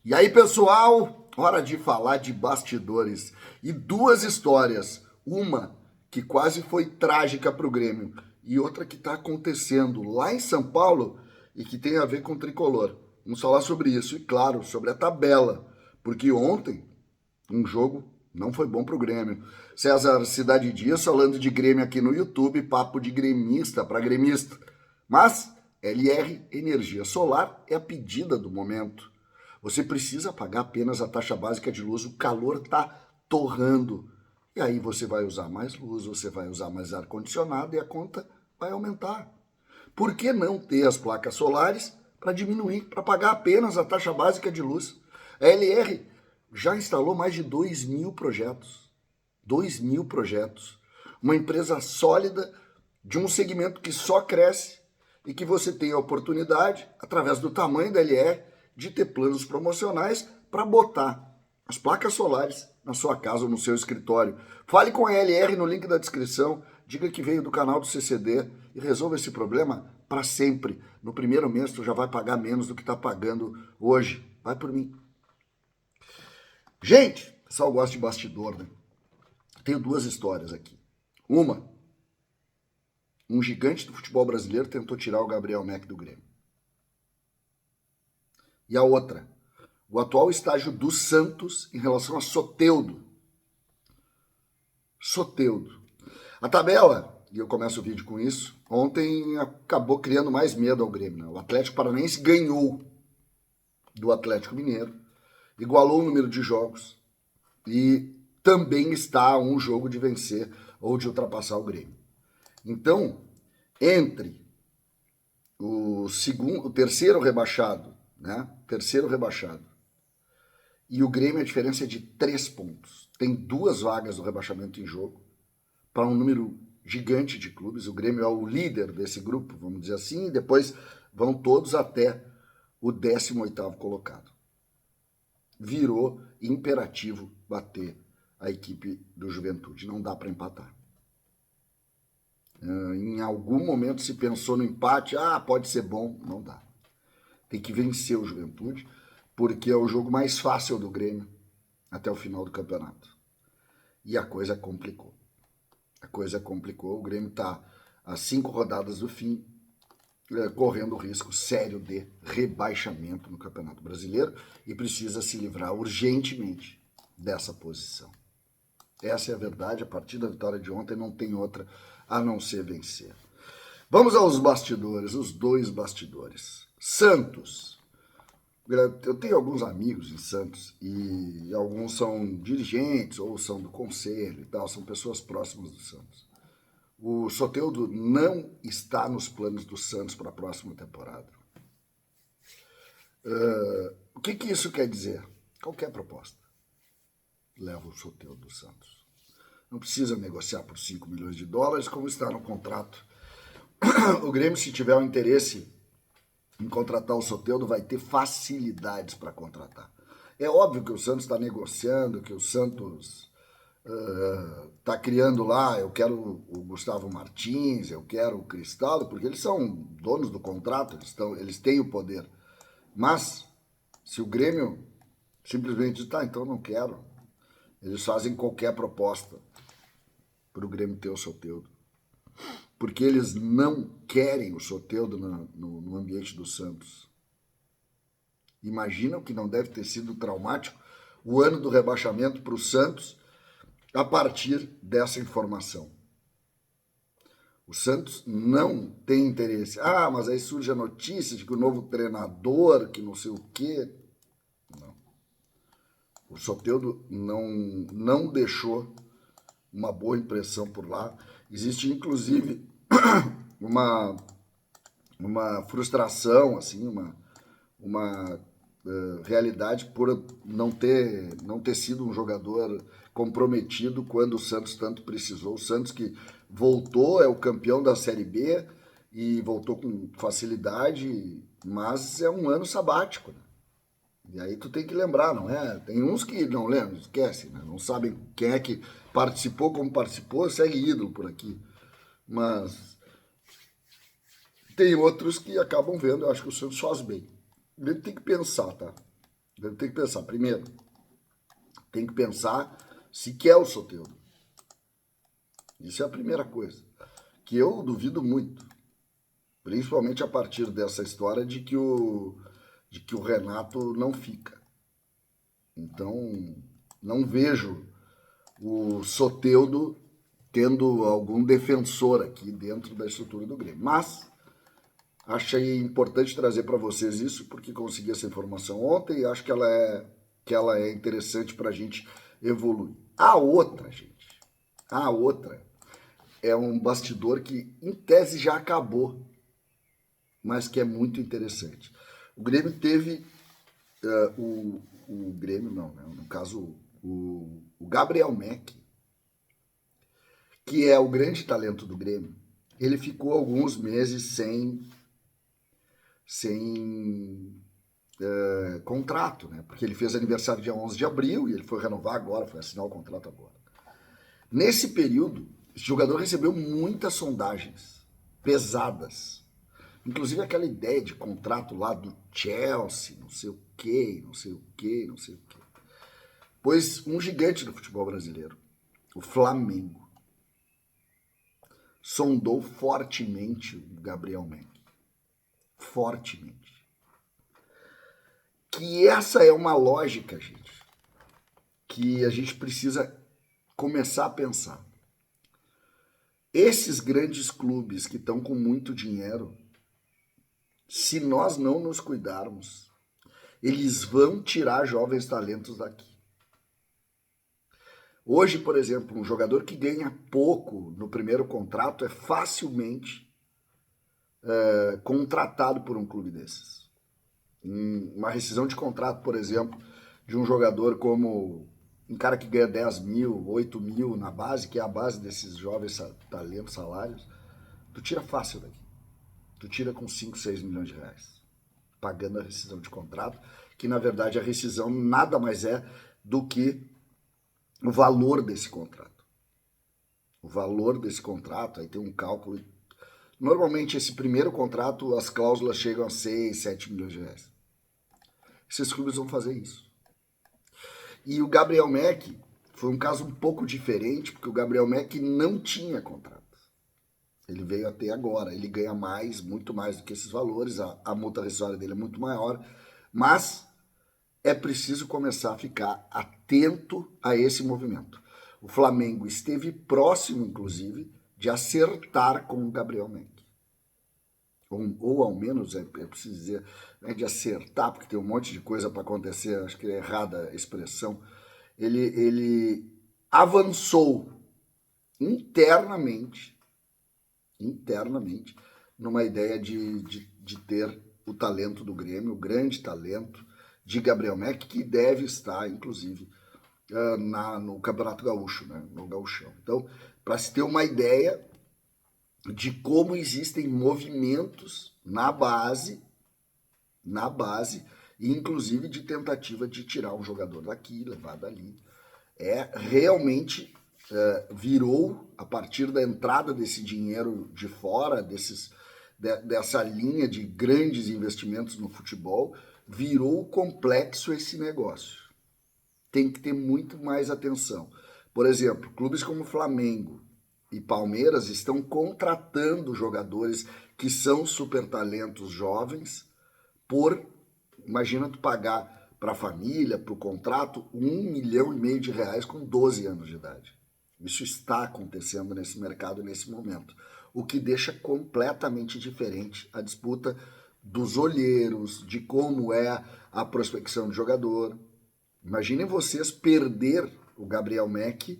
E aí, pessoal, hora de falar de bastidores e duas histórias. Uma que quase foi trágica para o Grêmio e outra que está acontecendo lá em São Paulo e que tem a ver com o tricolor. Vamos falar sobre isso e, claro, sobre a tabela, porque ontem um jogo não foi bom para o Grêmio. César Cidade Dias falando de Grêmio aqui no YouTube, papo de gremista para gremista. Mas LR Energia Solar é a pedida do momento. Você precisa pagar apenas a taxa básica de luz, o calor está torrando. E aí você vai usar mais luz, você vai usar mais ar-condicionado e a conta vai aumentar. Por que não ter as placas solares para diminuir, para pagar apenas a taxa básica de luz? A LR já instalou mais de 2.000 projetos. 2.000 projetos. Uma empresa sólida de um segmento que só cresce e que você tem a oportunidade, através do tamanho da LR, de ter planos promocionais para botar as placas solares na sua casa ou no seu escritório. Fale com a LR no link da descrição, diga que veio do canal do CCD e resolva esse problema para sempre. No primeiro mês tu já vai pagar menos do que está pagando hoje. Vai por mim. Gente, o pessoal gosta de bastidor, né? Tenho duas histórias aqui. Uma, um gigante do futebol brasileiro tentou tirar o Gabriel Mack do Grêmio. E a outra, o atual estágio do Santos em relação a Soteldo. Soteldo. A tabela, e eu começo o vídeo com isso, ontem acabou criando mais medo ao Grêmio. Né? O Atlético Paranaense ganhou do Atlético Mineiro, igualou o número de jogos e também está a um jogo de vencer ou de ultrapassar o Grêmio. Então, entre o terceiro rebaixado, né? Terceiro rebaixado, e o Grêmio, a diferença é de 3 pontos. Tem 2 vagas do rebaixamento em jogo para um número gigante de clubes. O Grêmio é o líder desse grupo, vamos dizer assim, e depois vão todos até o 18º colocado. Virou imperativo bater a equipe do Juventude. Não dá para empatar. Em algum momento se pensou no empate, pode ser bom, não dá. Tem que vencer o Juventude, porque é o jogo mais fácil do Grêmio até o final do campeonato. E a coisa complicou. O Grêmio está a 5 rodadas do fim, correndo risco sério de rebaixamento no Campeonato Brasileiro e precisa se livrar urgentemente dessa posição. Essa é a verdade, a partir da vitória de ontem não tem outra a não ser vencer. Vamos aos bastidores, os 2 bastidores. Santos. Eu tenho alguns amigos em Santos e alguns são dirigentes ou são do conselho e tal, são pessoas próximas do Santos. O Soteldo não está nos planos do Santos para a próxima temporada. O que isso quer dizer? Qualquer proposta leva o Soteldo do Santos. Não precisa negociar por 5 milhões de dólares, como está no contrato. O Grêmio, se tiver um interesse em contratar o Soteldo, vai ter facilidades para contratar. É óbvio que o Santos está negociando, que o Santos está criando lá, eu quero o Gustavo Martins, eu quero o Cristaldo, porque eles são donos do contrato, eles têm o poder. Mas, se o Grêmio simplesmente diz, então não quero, eles fazem qualquer proposta para o Grêmio ter o Soteldo. Porque eles não querem o Soteldo no ambiente do Santos. Imaginam que não deve ter sido traumático o ano do rebaixamento para o Santos a partir dessa informação. O Santos não tem interesse. Mas aí surge a notícia de que o novo treinador, que não sei o quê. Não. O Soteldo não deixou uma boa impressão por lá. Existe, inclusive, uma frustração, assim, uma realidade por não ter sido um jogador comprometido quando o Santos tanto precisou. O Santos que voltou, é o campeão da Série B e voltou com facilidade, mas é um ano sabático, né? E aí tu tem que lembrar, não é? Tem uns que não lembram, esquece, né? Não sabem quem é que participou, como participou, segue ídolo por aqui. Mas tem outros que acabam vendo, eu acho que o Santos faz bem. Ele tem que pensar, tá? Tem que pensar, primeiro, tem que pensar se quer o Soteldo. Isso é a primeira coisa, que eu duvido muito, principalmente a partir dessa história de que o Renato não fica. Então, não vejo o Soteldo tendo algum defensor aqui dentro da estrutura do Grêmio. Mas achei importante trazer para vocês isso, porque consegui essa informação ontem e acho que ela é interessante para a gente evoluir. A outra, gente, a outra é um bastidor que, em tese, já acabou, mas que é muito interessante. O Grêmio teve o Grêmio, não, né? No caso, o Gabriel Meck, que é o grande talento do Grêmio, ele ficou alguns meses sem contrato, né? Porque ele fez aniversário dia 11 de abril e ele foi renovar agora, foi assinar o contrato agora. Nesse período, esse jogador recebeu muitas sondagens pesadas. Inclusive aquela ideia de contrato lá do Chelsea, não sei o quê, não sei o quê, não sei o quê. Pois um gigante do futebol brasileiro, o Flamengo, sondou fortemente o Gabriel Menck. Fortemente. Que essa é uma lógica, gente, que a gente precisa começar a pensar. Esses grandes clubes que estão com muito dinheiro, se nós não nos cuidarmos, eles vão tirar jovens talentos daqui. Hoje, por exemplo, um jogador que ganha pouco no primeiro contrato é facilmente contratado por um clube desses. Uma rescisão de contrato, por exemplo, de um jogador como um cara que ganha 10 mil, 8 mil na base, que é a base desses jovens talentos, salários, tu tira fácil daqui. Tu tira com 5, 6 milhões de reais, pagando a rescisão de contrato, que na verdade a rescisão nada mais é do que o valor desse contrato. O valor desse contrato, aí tem um cálculo. Normalmente esse primeiro contrato, as cláusulas chegam a 6, 7 milhões de reais. Esses clubes vão fazer isso. E o Gabriel Meck foi um caso um pouco diferente, porque o Gabriel Meck não tinha contrato. Ele veio até agora, ele ganha mais, muito mais do que esses valores, a multa rescisória dele é muito maior, mas é preciso começar a ficar atento a esse movimento. O Flamengo esteve próximo, inclusive, de acertar com o Gabriel Menck. Ou ao menos, é preciso dizer, de acertar, porque tem um monte de coisa para acontecer, acho que é errada a expressão. Ele avançou internamente, numa ideia de ter o talento do Grêmio, o grande talento de Gabriel Meck, que deve estar, inclusive, no Campeonato Gaúcho, né, no Gauchão. Então, para se ter uma ideia de como existem movimentos na base, e inclusive de tentativa de tirar um jogador daqui, levar dali. Realmente virou, a partir da entrada desse dinheiro de fora, dessa linha de grandes investimentos no futebol, virou complexo esse negócio. Tem que ter muito mais atenção. Por exemplo, clubes como Flamengo e Palmeiras estão contratando jogadores que são super talentos jovens imagina tu pagar para a família, para o contrato, 1,5 milhão de reais com 12 anos de idade. Isso está acontecendo nesse mercado nesse momento, o que deixa completamente diferente a disputa dos olheiros, de como é a prospecção de jogador. Imaginem vocês perder o Gabriel Meck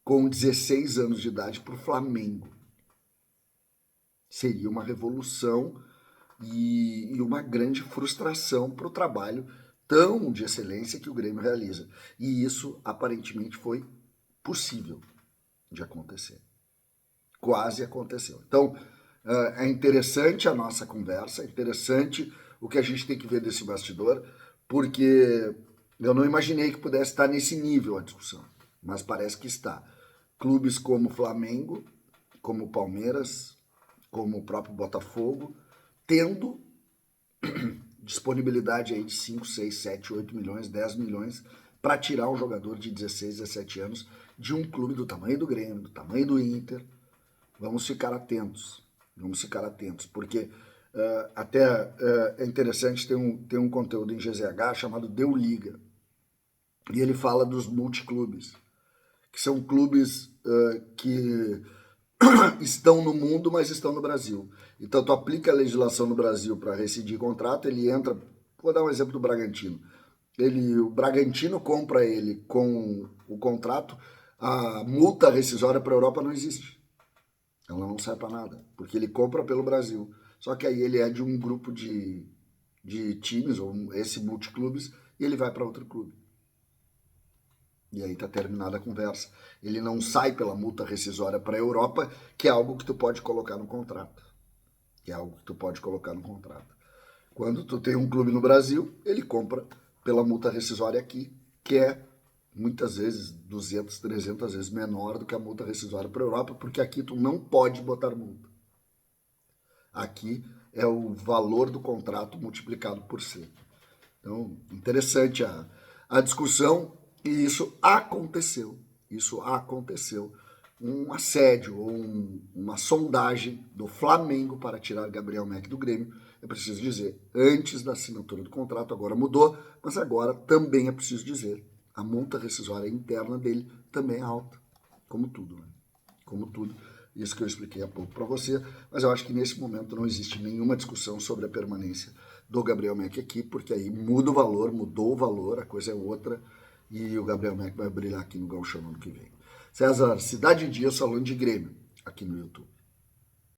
com 16 anos de idade para o Flamengo. Seria uma revolução e uma grande frustração para o trabalho tão de excelência que o Grêmio realiza. E isso, aparentemente, foi possível de acontecer. Quase aconteceu. Então, é interessante a nossa conversa, é interessante o que a gente tem que ver desse bastidor, porque eu não imaginei que pudesse estar nesse nível a discussão, mas parece que está. Clubes como Flamengo, como Palmeiras, como o próprio Botafogo, tendo disponibilidade aí de 5, 6, 7, 8 milhões, 10 milhões para tirar um jogador de 16, 17 anos de um clube do tamanho do Grêmio, do tamanho do Inter. Vamos ficar atentos, porque é interessante, tem um conteúdo em GZH chamado Deu Liga, e ele fala dos multiclubes, que são clubes que estão no mundo, mas estão no Brasil. Então, tu aplica a legislação no Brasil para rescindir contrato, ele entra... Vou dar um exemplo do Bragantino. O Bragantino compra ele com o contrato, a multa rescisória para a Europa não existe. Ela não serve para nada, porque ele compra pelo Brasil. Só que aí ele é de um grupo de times, ou esse multiclubes, e ele vai para outro clube. E aí tá terminada a conversa. Ele não sai pela multa rescisória para a Europa, que é algo que tu pode colocar no contrato. Quando tu tem um clube no Brasil, ele compra pela multa rescisória aqui, que é muitas vezes 200, 300 vezes menor do que a multa rescisória para a Europa, porque aqui tu não pode botar multa. Aqui é o valor do contrato multiplicado por C. Então, interessante a discussão, e isso aconteceu. Um assédio ou uma sondagem do Flamengo para tirar Gabriel Mack do Grêmio. É preciso dizer, antes da assinatura do contrato, agora mudou, mas agora também é preciso dizer, a multa rescisória interna dele também é alta, como tudo, né? Como tudo, isso que eu expliquei há pouco para você, mas eu acho que nesse momento não existe nenhuma discussão sobre a permanência do Gabriel Mack aqui, porque aí muda o valor, mudou o valor, a coisa é outra, e o Gabriel Mack vai brilhar aqui no Gauchão no ano que vem. César, Cidade Dia, Salão de Grêmio, aqui no YouTube.